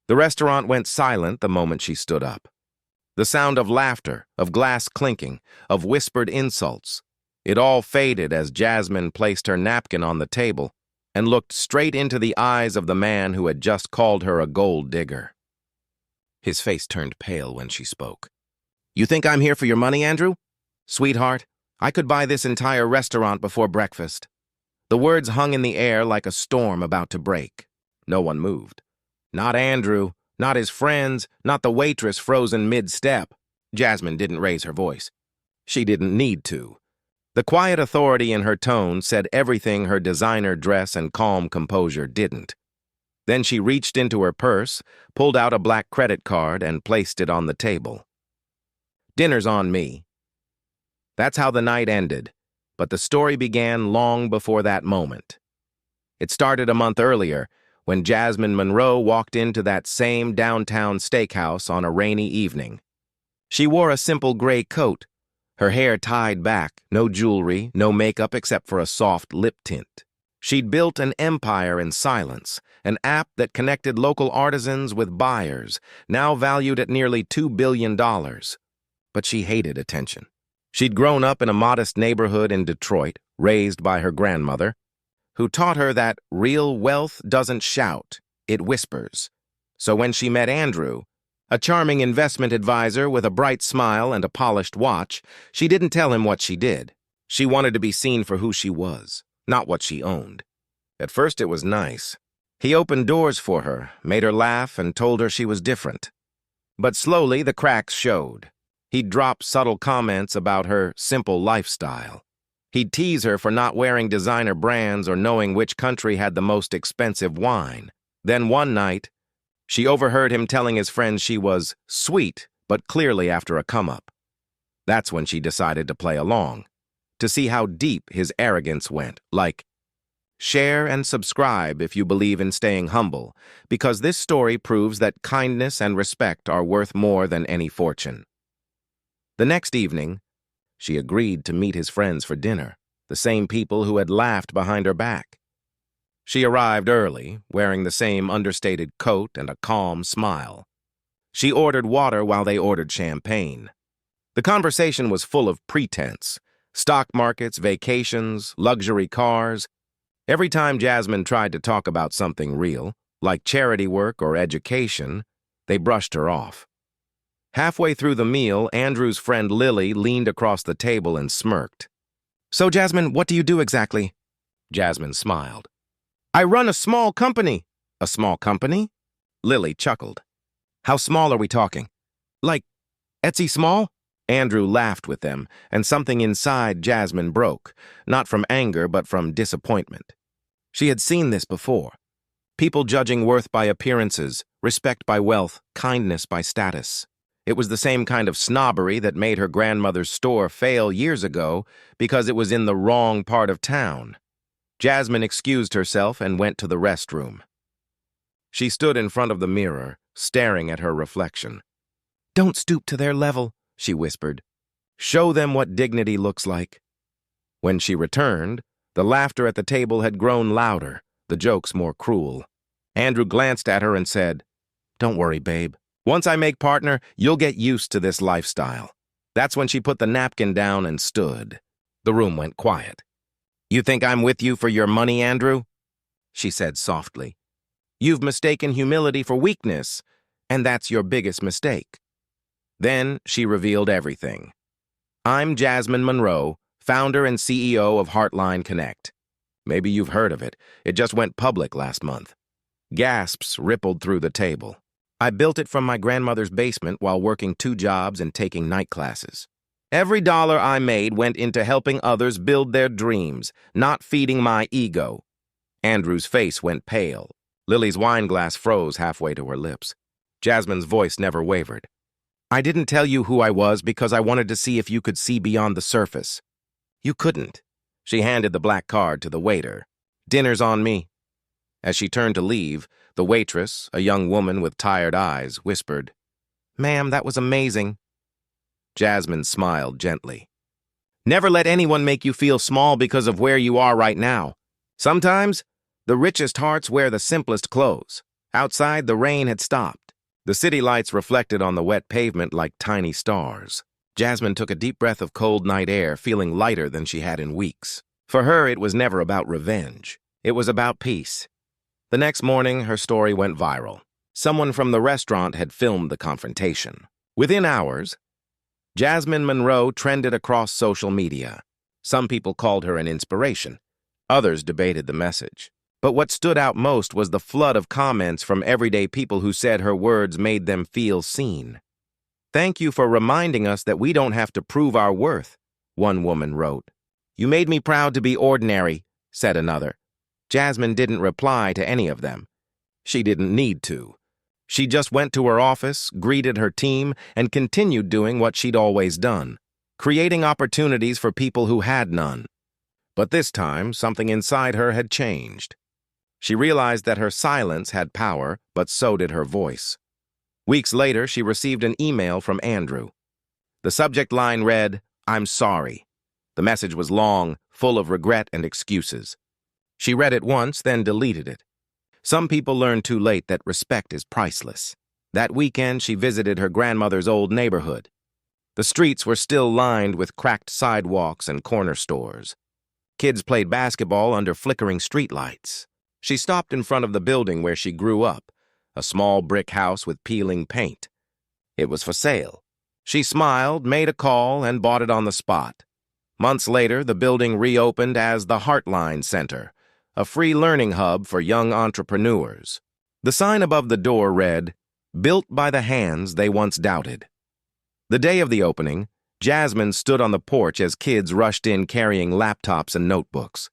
The restaurant went silent the moment she stood up. The sound of laughter, of glass clinking, of whispered insults. It all faded as Jasmine placed her napkin on the table and looked straight into the eyes of the man who had just called her a gold digger. His face turned pale when she spoke. "You think I'm here for your money, Andrew? Sweetheart, I could buy this entire restaurant before breakfast." The words hung in the air like a storm about to break. No one moved. Not Andrew, not his friends, not the waitress frozen mid-step. Jasmine didn't raise her voice. She didn't need to. The quiet authority in her tone said everything her designer dress and calm composure didn't. Then she reached into her purse, pulled out a black credit card, and placed it on the table. "Dinner's on me." That's how the night ended, but the story began long before that moment. It started a month earlier, when Jasmine Monroe walked into that same downtown steakhouse on a rainy evening. She wore a simple gray coat, her hair tied back, no jewelry, no makeup except for a soft lip tint. She'd built an empire in silence, an app that connected local artisans with buyers, now valued at nearly $2 billion. But she hated attention. She'd grown up in a modest neighborhood in Detroit, raised by her grandmother, who taught her that real wealth doesn't shout, it whispers. So when she met Andrew, a charming investment advisor with a bright smile and a polished watch, she didn't tell him what she did. She wanted to be seen for who she was, not what she owned. At first it was nice. He opened doors for her, made her laugh, and told her she was different. But slowly the cracks showed. He'd drop subtle comments about her simple lifestyle. He'd tease her for not wearing designer brands or knowing which country had the most expensive wine. Then one night, she overheard him telling his friends she was sweet, but clearly after a come-up. That's when she decided to play along, to see how deep his arrogance went, like, share and subscribe if you believe in staying humble, because this story proves that kindness and respect are worth more than any fortune. The next evening, she agreed to meet his friends for dinner, the same people who had laughed behind her back. She arrived early, wearing the same understated coat and a calm smile. She ordered water while they ordered champagne. The conversation was full of pretense: stock markets, vacations, luxury cars. Every time Jasmine tried to talk about something real, like charity work or education, they brushed her off. Halfway through the meal, Andrew's friend Lily leaned across the table and smirked. "So, Jasmine, what do you do exactly?" Jasmine smiled. "I run a small company." "A small company?" Lily chuckled. "How small are we talking? Like, Etsy small?" Andrew laughed with them, and something inside Jasmine broke, not from anger but from disappointment. She had seen this before. People judging worth by appearances, respect by wealth, kindness by status. It was the same kind of snobbery that made her grandmother's store fail years ago because it was in the wrong part of town. Jasmine excused herself and went to the restroom. She stood in front of the mirror, staring at her reflection. "Don't stoop to their level," she whispered. "Show them what dignity looks like." When she returned, the laughter at the table had grown louder, the jokes more cruel. Andrew glanced at her and said, "Don't worry, babe. Once I make partner, you'll get used to this lifestyle." That's when she put the napkin down and stood. The room went quiet. "You think I'm with you for your money, Andrew?" she said softly. "You've mistaken humility for weakness, and that's your biggest mistake." Then she revealed everything. "I'm Jasmine Monroe, founder and CEO of Heartline Connect. Maybe you've heard of it. It just went public last month." Gasps rippled through the table. "I built it from my grandmother's basement while working 2 jobs and taking night classes. Every dollar I made went into helping others build their dreams, not feeding my ego." Andrew's face went pale. Lily's wine glass froze halfway to her lips. Jasmine's voice never wavered. "I didn't tell you who I was because I wanted to see if you could see beyond the surface. You couldn't." She handed the black card to the waiter. "Dinner's on me." As she turned to leave, the waitress, a young woman with tired eyes, whispered, "Ma'am, that was amazing." Jasmine smiled gently. "Never let anyone make you feel small because of where you are right now. Sometimes, the richest hearts wear the simplest clothes. Outside, the rain had stopped. The city lights reflected on the wet pavement like tiny stars. Jasmine took a deep breath of cold night air, feeling lighter than she had in weeks. For her, it was never about revenge. It was about peace. The next morning, her story went viral. Someone from the restaurant had filmed the confrontation. Within hours, Jasmine Monroe trended across social media. Some people called her an inspiration. Others debated the message. But what stood out most was the flood of comments from everyday people who said her words made them feel seen. "Thank you for reminding us that we don't have to prove our worth," one woman wrote. "You made me proud to be ordinary," said another. Jasmine didn't reply to any of them. She didn't need to. She just went to her office, greeted her team, and continued doing what she'd always done, creating opportunities for people who had none. But this time, something inside her had changed. She realized that her silence had power, but so did her voice. Weeks later, she received an email from Andrew. The subject line read, "I'm sorry." The message was long, full of regret and excuses. She read it once, then deleted it. Some people learn too late that respect is priceless. That weekend, she visited her grandmother's old neighborhood. The streets were still lined with cracked sidewalks and corner stores. Kids played basketball under flickering streetlights. She stopped in front of the building where she grew up, a small brick house with peeling paint. It was for sale. She smiled, made a call, and bought it on the spot. Months later, the building reopened as the Heartline Center, a free learning hub for young entrepreneurs. The sign above the door read, "Built by the hands they once doubted." The day of the opening, Jasmine stood on the porch as kids rushed in carrying laptops and notebooks.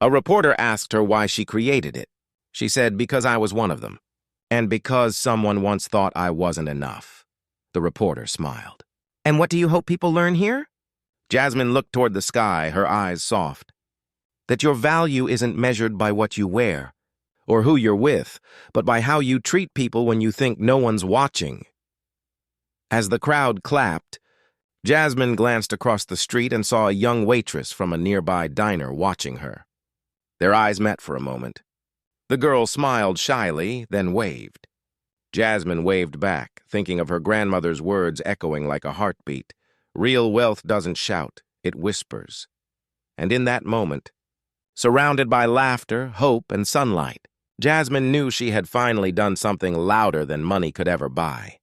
A reporter asked her why she created it. She said, "Because I was one of them, and because someone once thought I wasn't enough." The reporter smiled. "And what do you hope people learn here?" Jasmine looked toward the sky, her eyes soft. "That your value isn't measured by what you wear, or who you're with, but by how you treat people when you think no one's watching." As the crowd clapped, Jasmine glanced across the street and saw a young waitress from a nearby diner watching her. Their eyes met for a moment. The girl smiled shyly, then waved. Jasmine waved back, thinking of her grandmother's words echoing like a heartbeat. "Real wealth doesn't shout, it whispers." And in that moment, surrounded by laughter, hope, and sunlight, Jasmine knew she had finally done something louder than money could ever buy.